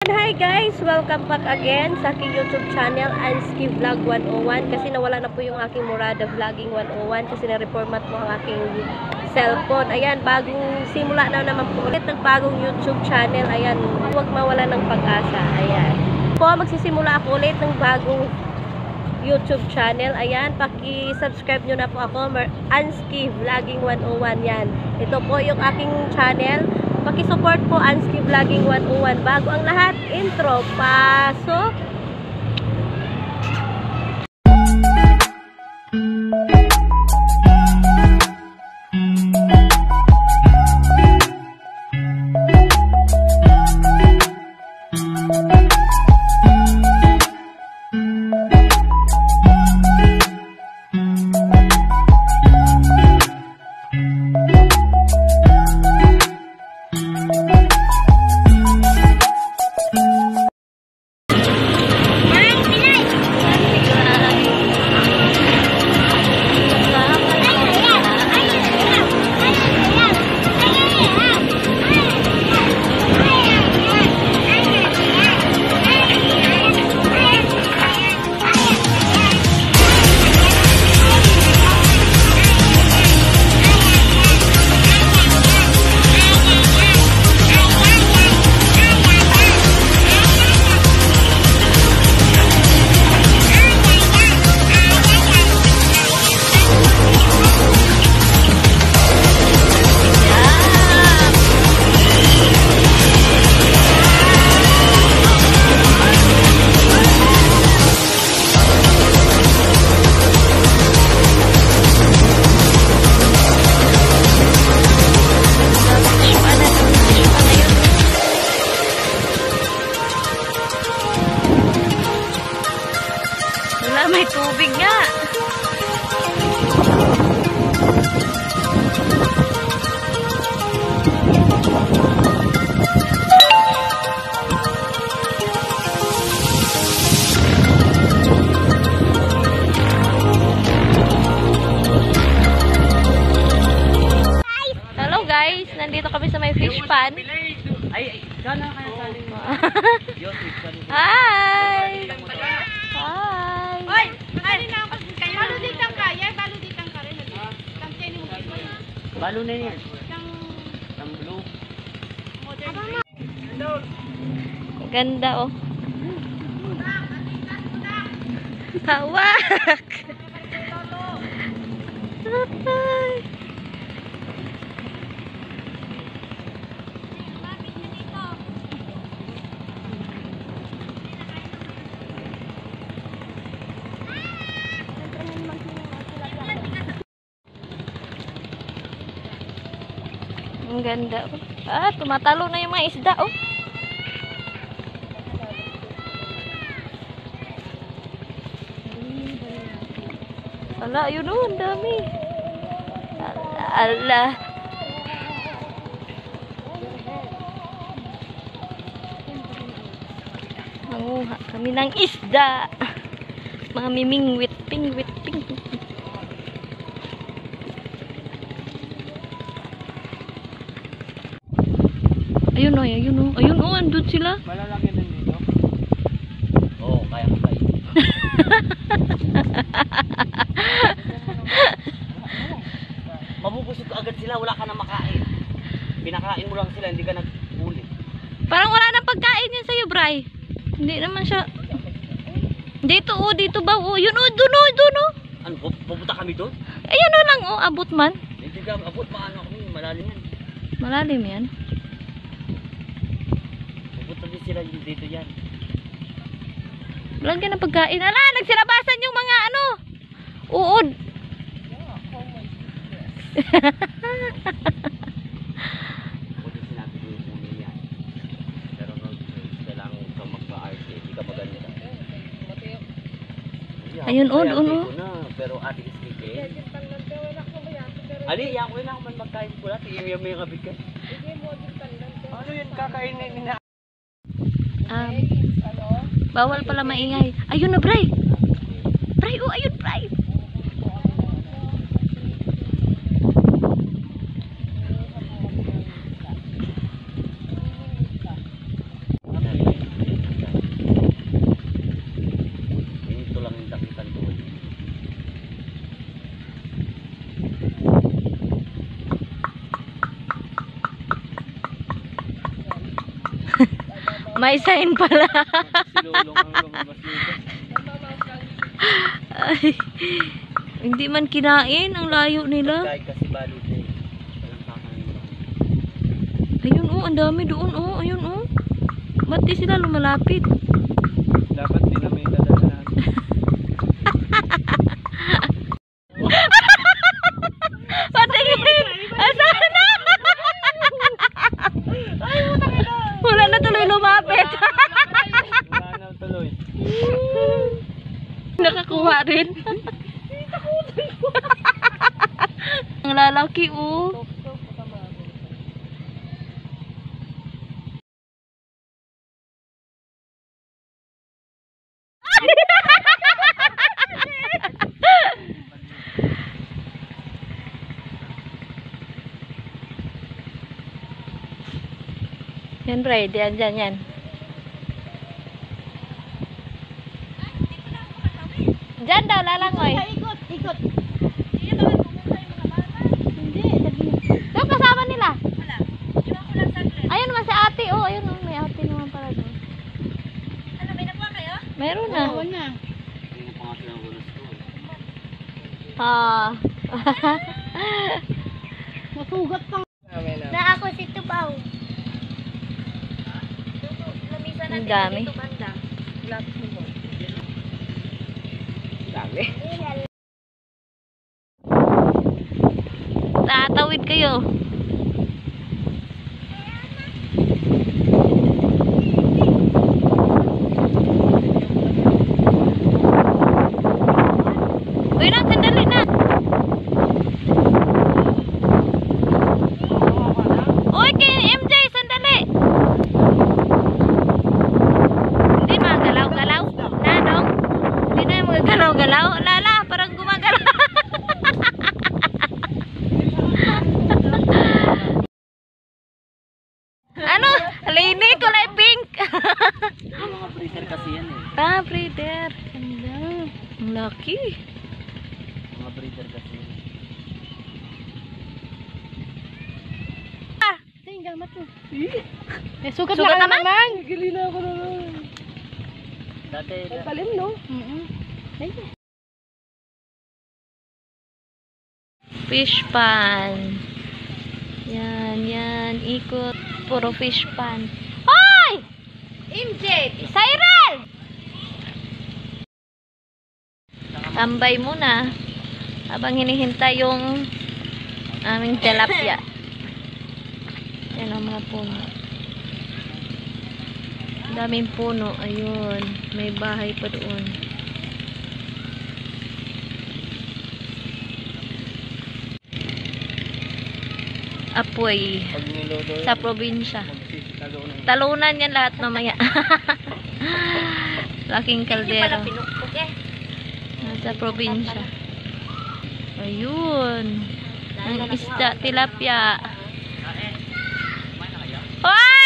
Hi guys! Welcome back again sa aking YouTube channel, Anski Vlog 101. Kasi nawala na po yung aking Murada Vlogging 101 kasi na-reformat mo ang aking cellphone. Ayan, bagong simula na naman po ulit ng bagong YouTube channel. Ayan, huwag mawala ng pag-asa. Ayan. Po, magsisimula ako ulit ng bagong YouTube channel. Ayan, paki-subscribe nyo na po ako, Anski Vlogging 101. Yan. Ito po yung aking channel. Paki-support po Anski Vlogging 101. Bago ang lahat, intro. Pasok! May tubig nga. Hello guys, nandito kami sa may fish pan. Ay, gana kaya saling mo. Hi! Hi! Hoy, ano na ako kayo? Baludit ang kaya, baludit ang kare. Ang tini mo gusto. Balo na yan. Ang blue. modern. Ganda oh. Hawak! Ang ganda oh. Ah, tumatalo na yung mga isda oh. Ala, yun oh, ang dami. Ala. Manguha kami ng isda. Mga mimingwit, pingwit, pingwit. Ayun o, ayun o. Ayun o, andun sila. Malalaki na dito. Oo, kaya ko tayo. Mabubusog agad sila, wala ka na makain. Pinakain mo lang sila, hindi ka naghuli. Parang wala nang pagkain yan sa'yo, Bray. Hindi naman siya. Dito o, dito ba o. Yun o, dun o, dun o. Ano, pupunta kami doon? Ayun o lang o, abot man. Hindi ka abot, maano kami, malalim yan. Malalim yan. Pupunta din sila dito yan. Walang ka ng pagkain. Ala, nagsilabasan yung mga ano. Uod. Buti sinabi ko yung puno yan. Pero kailangan ka magpa-RC, hindi ka maganda. Ayun, o, doon, o. Pero ate iskike. Ali, yan ko na ako man magkain ko natin. Yung may kabig ka. Ano yun kakainin nila? Bawal pala maingay. Ayun na, Bray. Bray, oh, ayun, Bray. May sign pala. Silulong ang lumabas dito. Ay, hindi man kinain. Ang layo nila. Kahit kasi balot eh. Walang kakain. Ayun oh, ang dami doon oh. Ayun oh. Ba't di sila lumalapit? Dapat din na may dadala natin. Patingin! Asan na? Wala na tuloy lumapit. Wala na tuloy. Nakakuha rin. Ang lalaki oh. Yan Bray, diyan yan. Diyan daw, lalangoy. Ikot, ikot. Hindi, doon kasama nila. Ayun naman si ate, oh. Ayun, oh. May ate naman pala doon. Ano, may nakuha kayo? Meron na. Oo na. Hindi mo pa nga sinagulas ko. Ah. Masugat pa. Na ako si Tubaw. Ang dami. Dami. Tatawid kayo. Uy, nang sandali na. Uy, kay MJ, sandali. Hindi magagalaw-galaw. Nanong? Hindi na magagalaw-galaw. Lala, parang gumagalaw. Ano? Linig, kulay pink. Yung mga breeder kasi yan eh. Ah, breeder. Ganda. Ang laki. Mga breeder kasi yan. Tingin gamat mo. Sugat Sugat na naman? naman. Gilina ako naman. Dati, Palim, no? Fish pan. Yan, yan. Ikot. Puro fish pan. Hoy! MJ! Cyril! Tambay muna. Habang hinihintay yung aming tilapia. Yan ang mga puno. Daming puno. Ayun. May bahay pa doon. Apoy. pag niluto Sa probinsya. magsisitalunan. Talunan yan lahat mamaya. Laking kaldero. Nasa probinsya. Ayun. Ang isda, tilapia. Hoy!